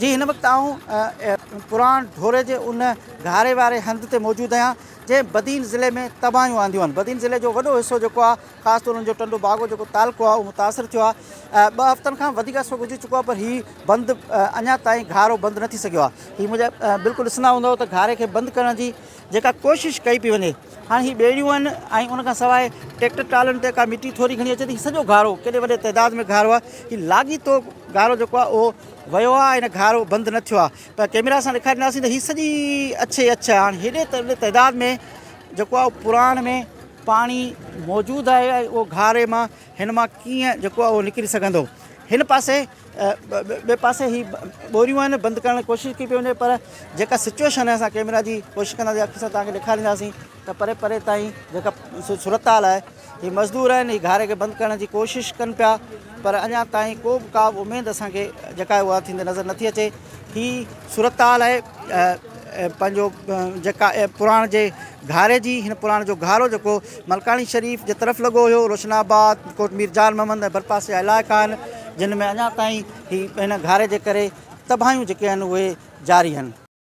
जी हिन वक्त आऊं पुराण ढोरे जे उन घारे वारे हंध ते मौजूद आहियां जे बदीन ज़िले में तबाहियूं आंदियूं आहिनि। बदीन ज़िले जो वॾो हिसो जेको आहे ख़ासि तौर उनजो टंडो बागो जेको तालुको आहे उहो मुतासिर थियो आहे। 2 हफ़्तनि खां वधीक असो गुज़री चुको आहे, पर हीउ बंदि अञा ताईं घारो बंदि न थी सघियो आहे। हीउ मुंहिंजा बिल्कुलु ॾिसंदा हूंदव त घारे खे बंदि करण जी जेका कोशिशि कई पई वञे, हाणे हीअ ॿेड़ियूं आहिनि ऐं उनखां सवाइ ट्रैक्टर ट्रालनि ते का मिटी थोरी घणी अचे थी। सॼो घारो केॾे वॾे तइदाद में घारो आहे। हीउ लाॻीतो घारो जेको आहे उहो वियो आहे, हिन घारो बंदि न थियो आहे। पर कैमरा सां ॾेखारींदासीं त हीअ सॼी अछे हाणे हेॾे तइदाद में जेको आहे पुराण में पाणी मौजूदु आहे ऐं उहो घारे मां हिन मां कीअं जेको आहे उहो निकिरी सघंदो। हिन पासे ॿिए पासे ही ॿोरियूं आहिनि, बंदि करण जी कोशिशि कई पई वञे, पर जेका सिचुएशन आहे असां कैमरा जी कोशिशि कंदासीं अखि सां तव्हांखे ॾेखारींदासीं त परे परे ताईं जेका सूरत हाल आहे, हीअ मज़दूर आहिनि, हीअ घारे खे बंदि करण जी कोशिशि कनि पिया, पर अञा ताईं का बि उमेदु असांखे जेका उहा थींदे नज़र नथी अचे। हीअ सूरत हाल आहे पंहिंजो जेका पुराण जे घारे जी। हिन पुराण जो घारो जेको मलकानी शरीफ़ जे तरफ़ लॻो हुयो, रोशनाबाद, कोट मीर जाल मोहम्मद ऐं भरपासे जा इलाइक़ा आहिनि जिन में अञा ताईं ही हिन घारे जे करे तबाहियूं जेके आहिनि उहे जारी आहिनि।